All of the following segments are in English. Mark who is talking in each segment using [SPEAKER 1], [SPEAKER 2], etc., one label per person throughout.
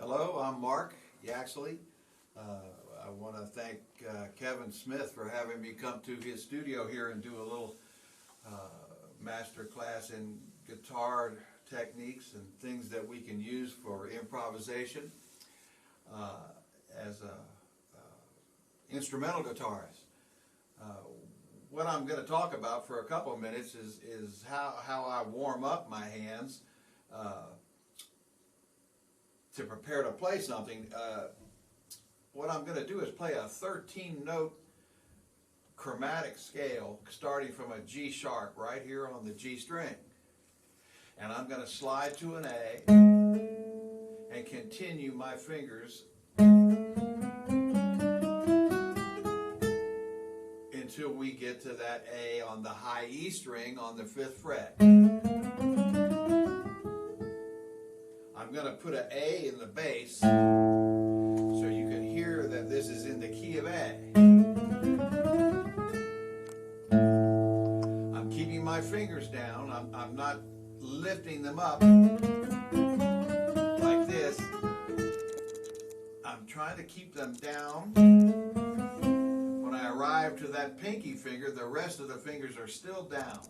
[SPEAKER 1] Hello, I'm Marc Yaxley. I want to thank Kevin Smith for having me come to his studio here and do a little master class in guitar techniques and things that we can use for improvisation as a instrumental guitarist. What I'm going to talk about for a couple of minutes is how I warm up my hands to prepare to play something. What I'm going to do is play a 13-note chromatic scale starting from a G sharp right here on the G string. And I'm going to slide to an A and continue my fingers until we get to that A on the high E string on the 5th fret. I'm going to put an A in the bass so you can hear that this is in the key of A. I'm keeping my fingers down. I'm not lifting them up like this. I'm trying to keep them down. When I arrive to that pinky finger, the rest of the fingers are still down.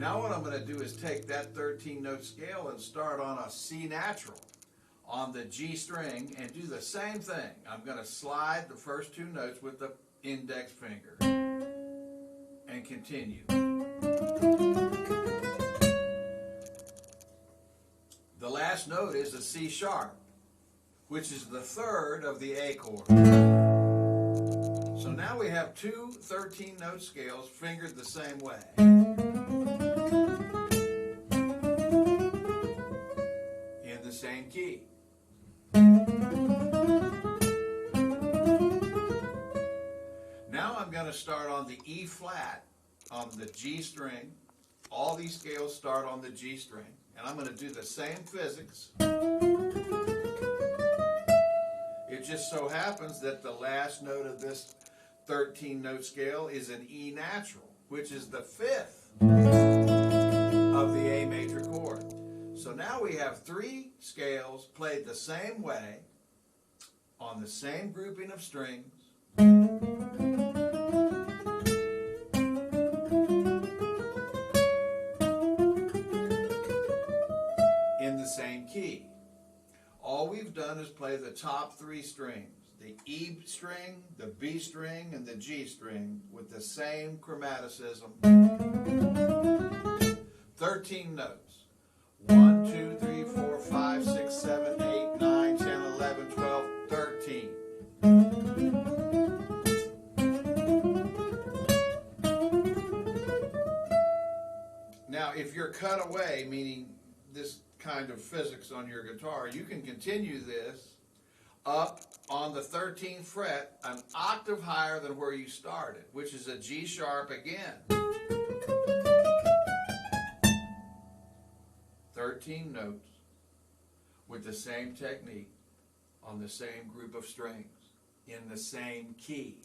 [SPEAKER 1] Now what I'm going to do is take that 13-note scale and start on a C natural on the G string and do the same thing. I'm going to slide the first 2 notes with the index finger and continue. The last note is a C sharp, which is the 3rd of the A chord. So now we have 2 13-note scales fingered the same way. In the same key. Now I'm going to start on the E flat on the G string. All these scales start on the G string. And I'm going to do the same physics. It just so happens that the last note of this 13-note scale is an E natural, which is the 5th of the A major chord. So now we have 3 scales played the same way on the same grouping of strings. In the same key. All we've done is play the top 3 strings, the E string, the B string, and the G string with the same chromaticism. 13 notes. 1, 2, 3, 4, 5, 6, 7, 8, 9, 10, 11, 12, 13. Now, if you're cut away, meaning this kind of physics on your guitar, you can continue this up on the 13th fret, an octave higher than where you started, which is a G sharp again. 13 notes with the same technique on the same group of strings in the same key.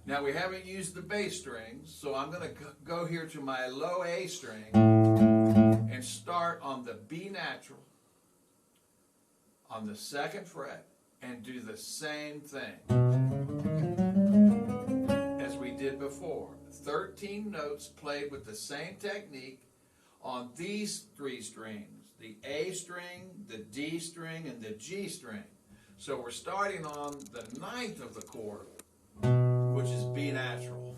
[SPEAKER 1] Now we haven't used the bass strings, so I'm going to go here to my low A string and start on the B natural on the 2nd fret and do the same thing as we did before. 13 notes played with the same technique on these 3 strings, the A string, the D string, and the G string. So we're starting on the 9th of the chord, which is B natural.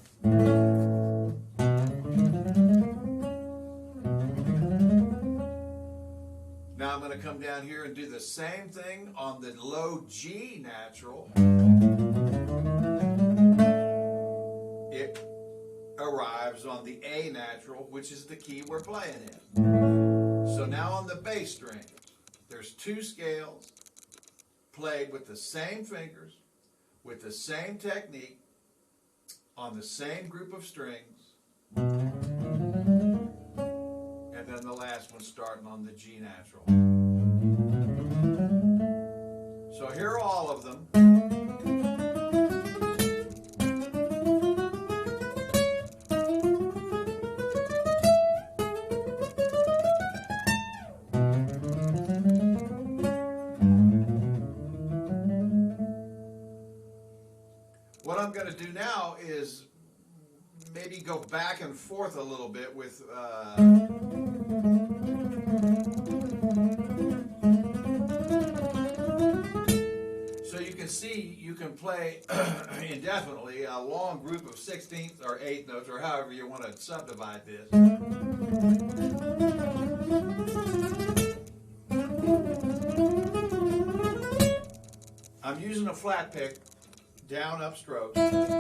[SPEAKER 1] Now I'm going to come down here and do the same thing on the low G natural. It arrives on the A natural, which is the key we're playing in. So now on the bass strings, there's 2 scales played with the same fingers, with the same technique, on the same group of strings, and then the last one starting on the G natural. So here are all of them. What I'm going to do now is maybe go back and forth a little bit with so you can see you can play indefinitely a long group of 16th or 8th notes, or however you want to subdivide this. I'm using a flat pick, down up stroke. And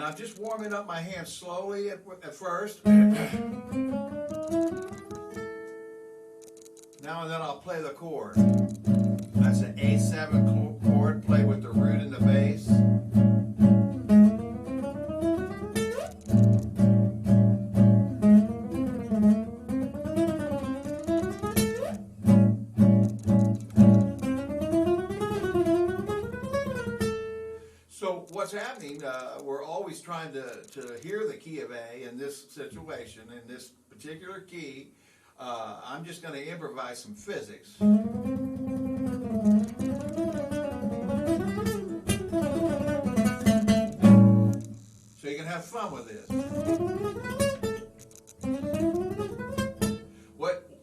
[SPEAKER 1] I'm just warming up my hand slowly at first. Now and then I'll play the chord. That's an A7 chord, play with the root and the bass. So what's happening, we're always trying to hear the key of A in this situation, in this particular key. I'm just going to improvise some physics. So you can have fun with this.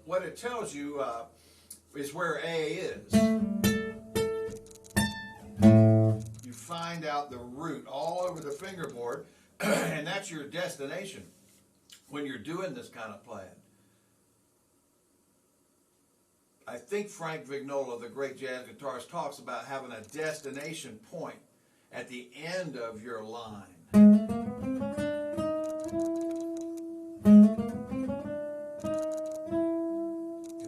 [SPEAKER 1] What it tells you is where A is. You find out the root all over the fingerboard, and that's your destination when you're doing this kind of playing. I think Frank Vignola, the great jazz guitarist, talks about having a destination point at the end of your line. In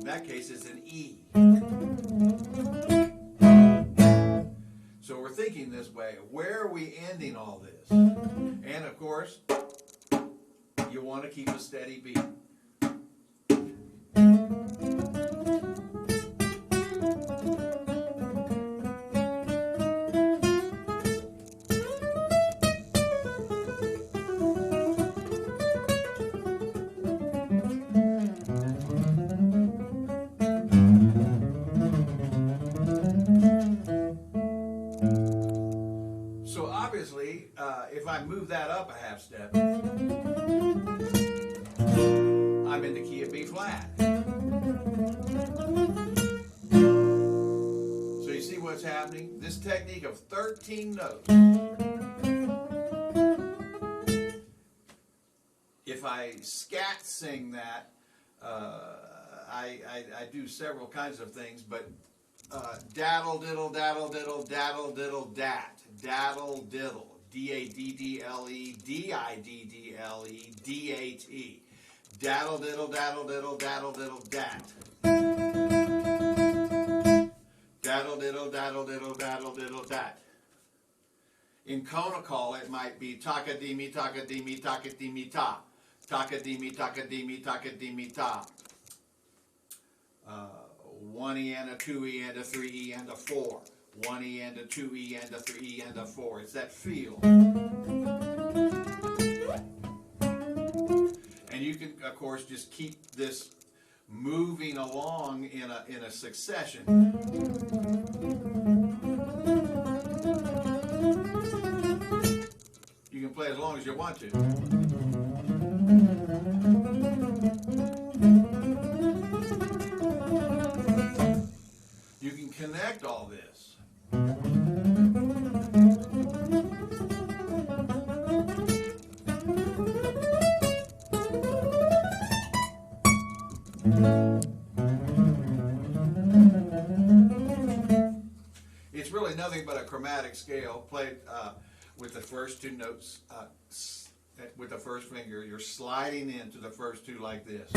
[SPEAKER 1] that case, it's an E. So we're thinking this way, where are we ending all this? And of course, you want to keep a steady beat. So obviously, if I move that up a half step, I'm in the key of B flat. So you see what's happening? This technique of 13 notes. If I scat sing that, I do several kinds of things, but daddle diddle daddle diddle daddle diddle dat, daddle diddle, D-A-D-D-L-E, D-I-D-D-L-E, D-A-T, daddle diddle daddle diddle daddle diddle dat, daddle diddle daddle diddle daddle diddle dat. In conical, it might be taka-dee-me, taka-dee-me, taka-dee-me ta, taka-dee-me, taka-dee-me, taka-dee-me ta. 1E and a 2E and a 3E and a 4. 1E and a 2E and a 3E and a 4. It's that feel. And you can, of course, just keep this moving along in a succession. You can play as long as you want to. You can connect all this. It's really nothing but a chromatic scale played with the first two notes, with the first finger. You're sliding into the first two like this.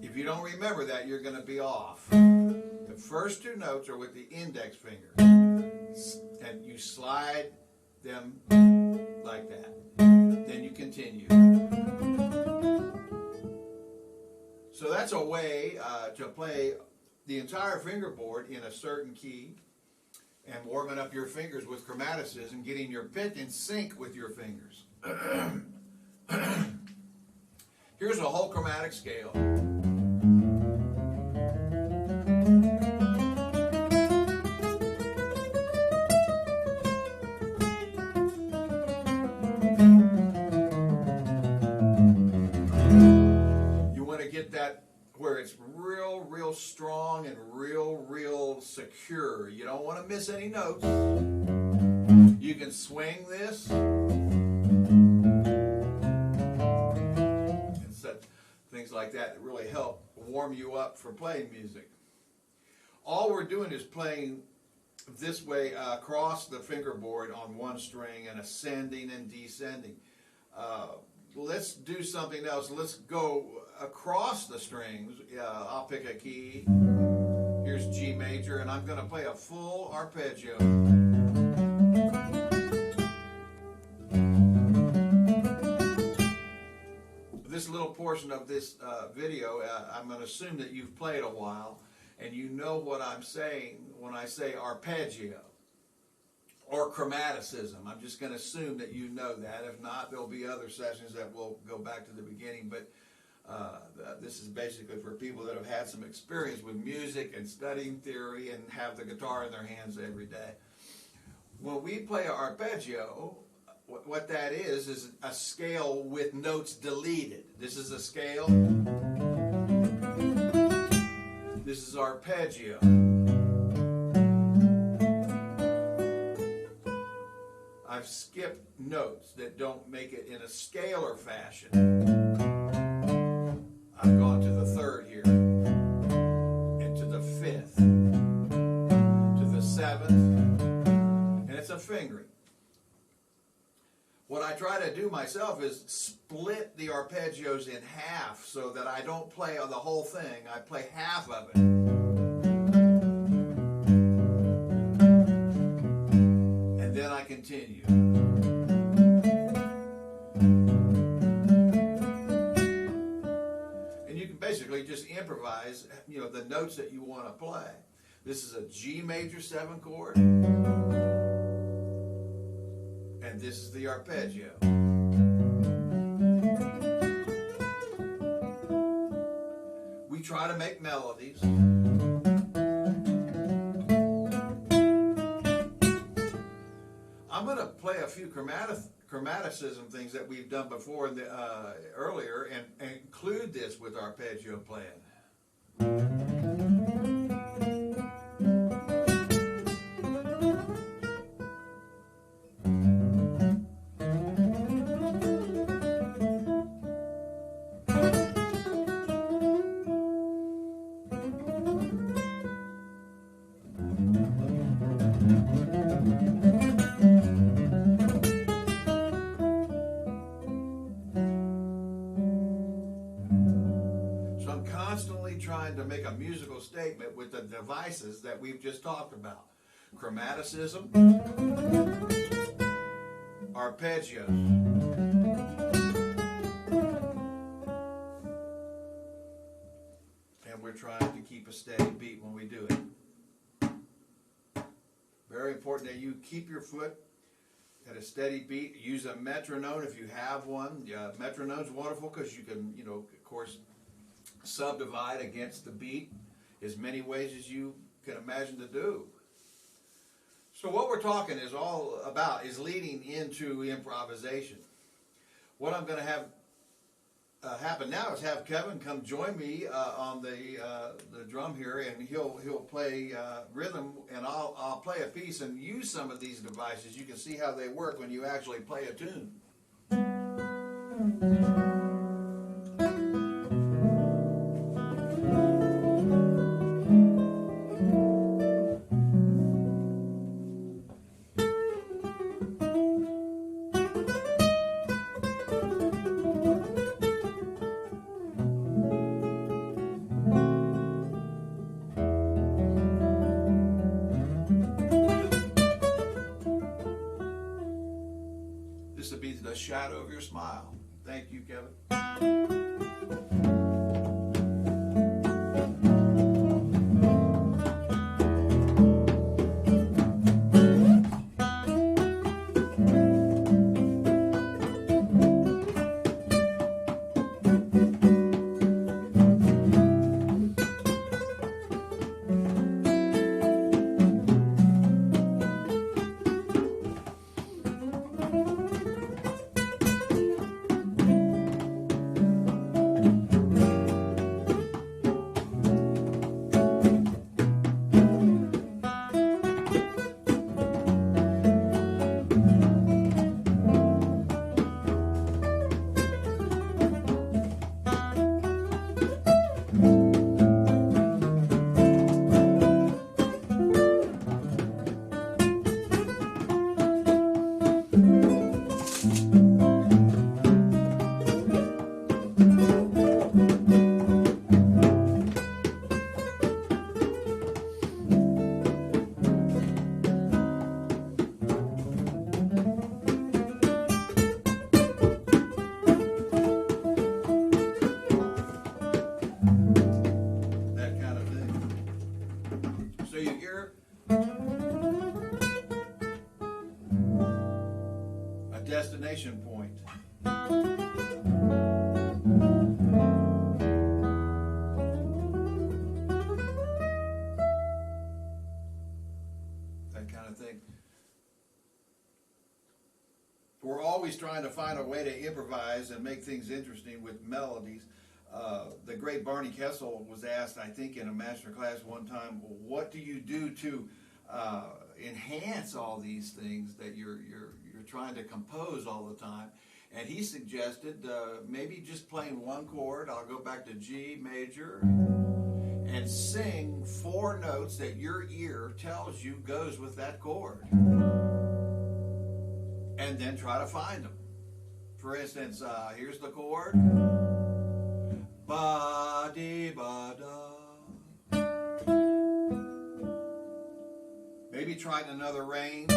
[SPEAKER 1] If you don't remember that, you're going to be off. The first two notes are with the index finger. And you slide them like that. Then you continue. So that's a way to play the entire fingerboard in a certain key and warming up your fingers with chromaticism, getting your pick in sync with your fingers. Here's a whole chromatic scale. where it's real strong and real secure. You don't want to miss any notes. You can swing this and set things like that really help warm you up for playing music. All we're doing is playing this way across the fingerboard on one string and ascending and descending. Let's do something else. Let's go across the strings. I'll pick a key. Here's G major, and I'm going to play a full arpeggio. This little portion of this video, I'm going to assume that you've played a while, and you know what I'm saying when I say arpeggio or chromaticism. I'm just going to assume that you know that. If not, there'll be other sessions that will go back to the beginning, but this is basically for people that have had some experience with music and studying theory and have the guitar in their hands every day. When we play an arpeggio, what that is a scale with notes deleted. This is a scale. This is arpeggio. I've skipped notes that don't make it in a scalar fashion. I've gone to the third here, and to the fifth, to the seventh, and it's a fingering. What I try to do myself is split the arpeggios in half so that I don't play on the whole thing. I play half of it. And then I continue. And you can basically just improvise, the notes that you want to play. This is a G major 7 chord. And this is the arpeggio. We try to make melodies. I'm going to play a few chromaticism things that we've done before earlier and include this with arpeggio playing. Trying to make a musical statement with the devices that we've just talked about. Chromaticism, arpeggios. And we're trying to keep a steady beat when we do it. Very important that you keep your foot at a steady beat. Use a metronome if you have one. Metronome's wonderful because you can, of course, subdivide against the beat as many ways as you can imagine to do. So what we're talking is all about is leading into improvisation. What I'm going to have happen now is have Kevin come join me on the drum here, and he'll play rhythm, and I'll play a piece and use some of these devices. You can see how they work when you actually play a tune. This will be the shadow of your smile. Thank you, Kevin. A destination point. That kind of thing. We're always trying to find a way to improvise and make things interesting with melodies. The great Barney Kessel was asked, I think, in a master class one time, well, what do you do to enhance all these things that you're trying to compose all the time? And he suggested maybe just playing one chord. I'll go back to G major and sing 4 notes that your ear tells you goes with that chord. And then try to find them. For instance, here's the chord. Ba-dee-ba-da. Maybe trying another range.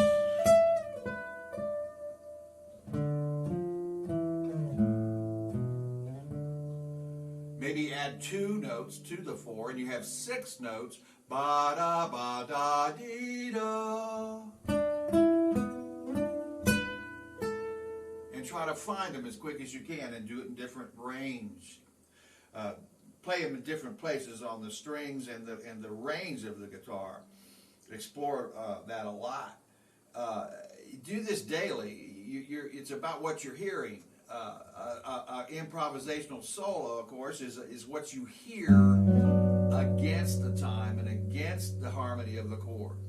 [SPEAKER 1] Maybe add 2 notes to the 4 and you have 6 notes. Ba-da-ba-da-dee-da. And try to find them as quick as you can and do it in different range. Play them in different places on the strings and the range of the guitar. Explore that a lot. Do this daily. It's about what you're hearing. Improvisational solo, of course, is what you hear against the time and against the harmony of the chord.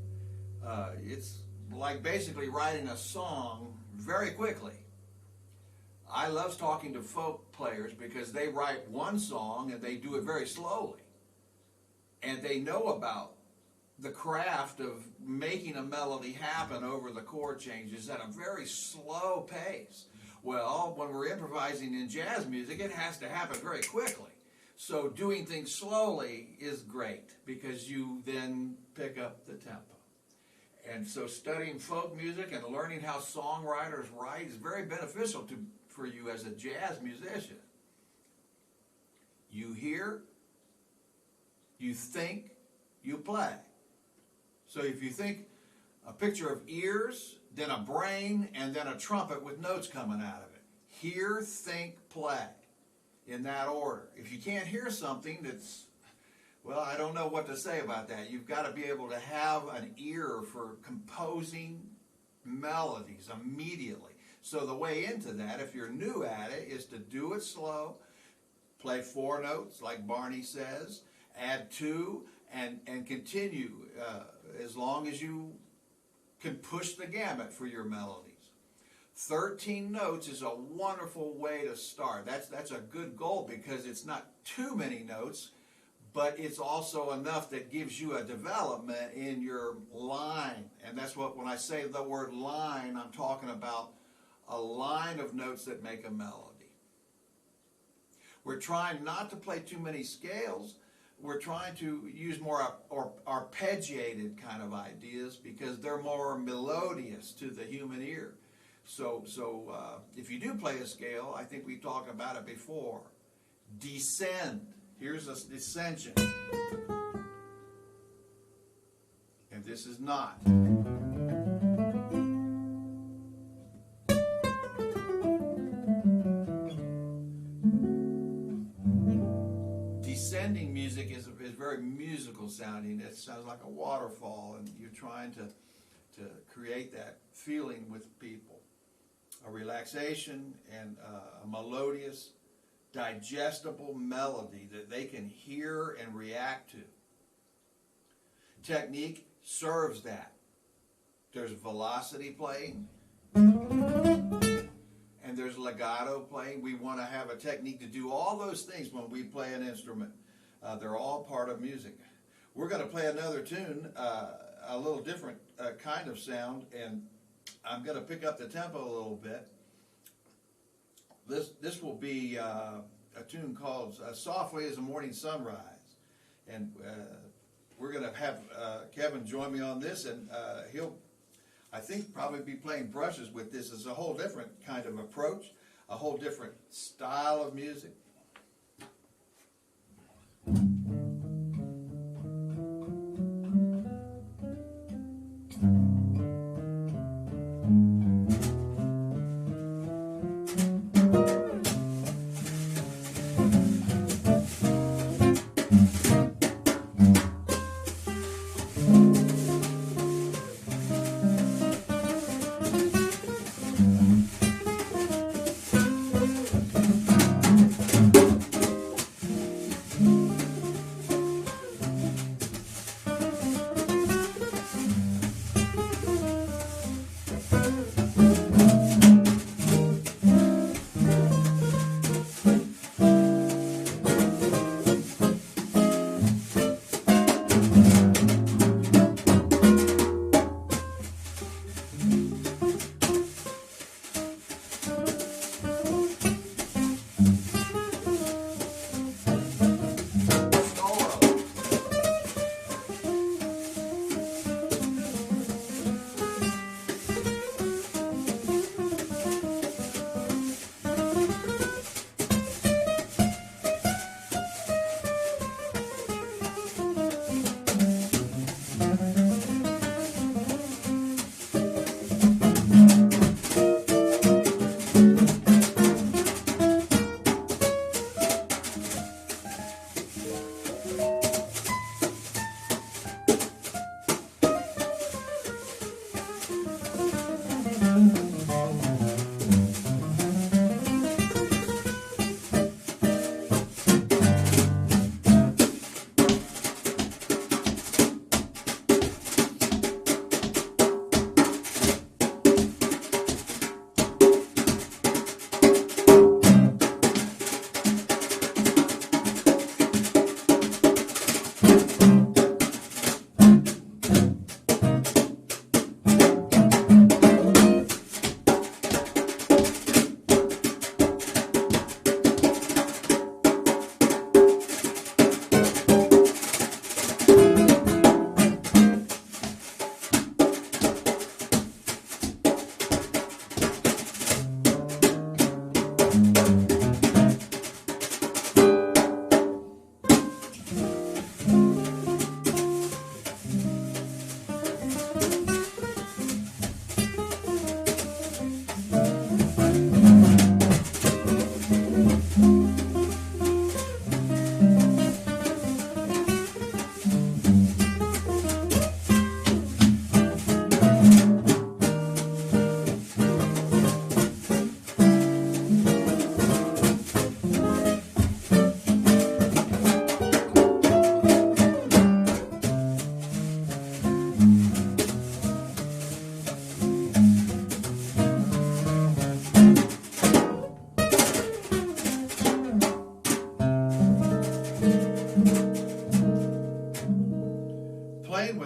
[SPEAKER 1] It's like basically writing a song very quickly. I love talking to folk players because they write one song and they do it very slowly. And they know about the craft of making a melody happen over the chord changes at a very slow pace. Well, when we're improvising in jazz music, it has to happen very quickly. So doing things slowly is great because you then pick up the tempo. And so studying folk music and learning how songwriters write is very beneficial for you as a jazz musician. You hear, you think, you play. So if you think a picture of ears, then a brain, and then a trumpet with notes coming out of it. Hear, think, play in that order. If you can't hear something that's, well, I don't know what to say about that. You've got to be able to have an ear for composing melodies immediately. So the way into that, if you're new at it, is to do it slow, play 4 notes like Barney says, add 2, and continue as long as you can push the gamut for your melodies. 13 notes is a wonderful way to start. That's a good goal because it's not too many notes, but it's also enough that gives you a development in your line. And that's what, when I say the word line, I'm talking about a line of notes that make a melody. We're trying not to play too many scales. We're trying to use more arpeggiated kind of ideas because they're more melodious to the human ear. So if you do play a scale, I think we talked about it before. Descend. Here's a descension. And this is not. Descending music is very musical sounding. It sounds like a waterfall, and you're trying to create that feeling with people. A relaxation and a melodious, digestible melody that they can hear and react to. Technique serves that. There's velocity playing, and there's legato playing. We want to have a technique to do all those things when we play an instrument. They're all part of music. We're going to play another tune, a little different kind of sound, and I'm going to pick up the tempo a little bit. This will be a tune called Softly as a Morning Sunrise. And we're going to have Kevin join me on this, and he'll, I think, probably be playing brushes with this. It's a whole different kind of approach, a whole different style of music.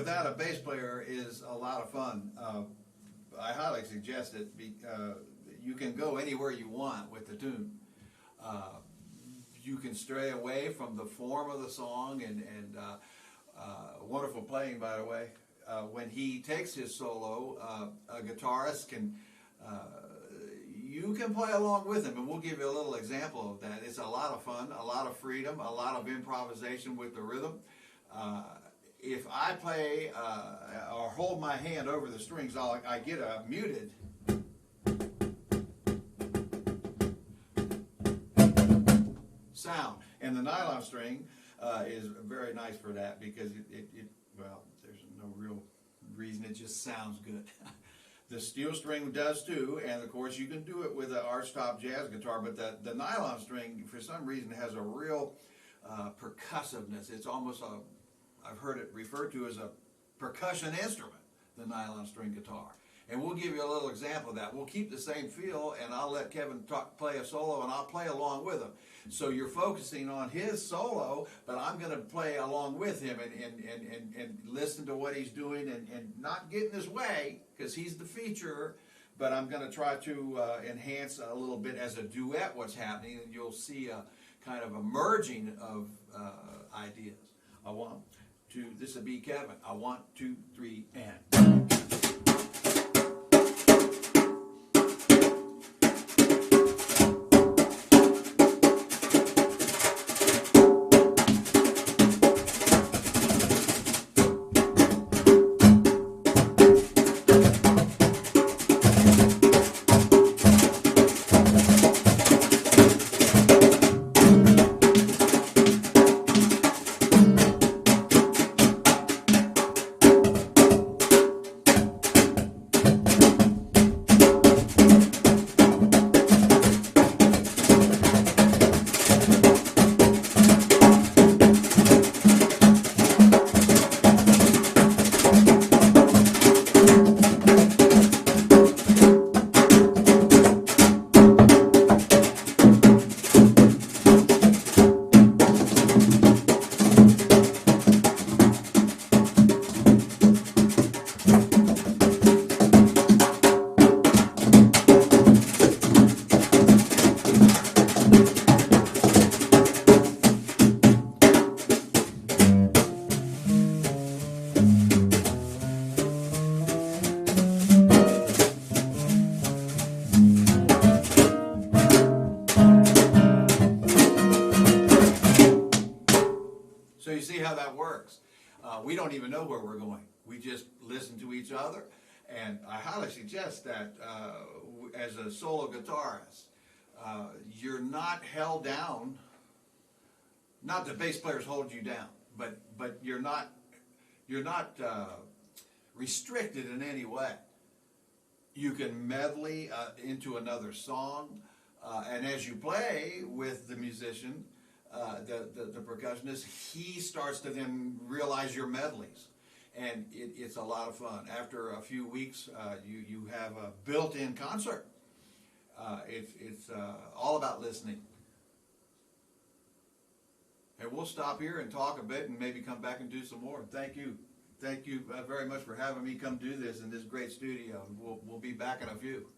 [SPEAKER 1] without a bass player is a lot of fun. I highly suggest it. You can go anywhere you want with the tune. You can stray away from the form of the song, and wonderful playing, by the way. When he takes his solo, a guitarist can, you can play along with him, and we'll give you a little example of that. It's a lot of fun, a lot of freedom, a lot of improvisation with the rhythm. If I play or hold my hand over the strings, I get a muted sound, and the nylon string is very nice for that because well, there's no real reason, it just sounds good. The steel string does too, and of course you can do it with an archtop jazz guitar, but the nylon string for some reason has a real percussiveness. It's almost I've heard it referred to as a percussion instrument, the nylon string guitar. And we'll give you a little example of that. We'll keep the same feel, and I'll let Kevin play a solo, and I'll play along with him. So you're focusing on his solo, but I'm going to play along with him and listen to what he's doing and not get in his way, because he's the feature, but I'm going to try to enhance a little bit as a duet what's happening, and you'll see a kind of a merging of ideas. I want to, this will be Kevin. I 1, 2, 3, and... So you see how that works. We don't even know where we're going. We just listen to each other, and I highly suggest that as a solo guitarist, you're not held down. Not that bass players hold you down, but you're not restricted in any way. You can medley into another song, and as you play with the musician, the percussionist, he starts to then realize your medleys, and it's a lot of fun. After a few weeks, you have a built-in concert. It's all about listening. And we'll stop here and talk a bit and maybe come back and do some more. Thank you. Thank you very much for having me come do this in this great studio. We'll be back in a few.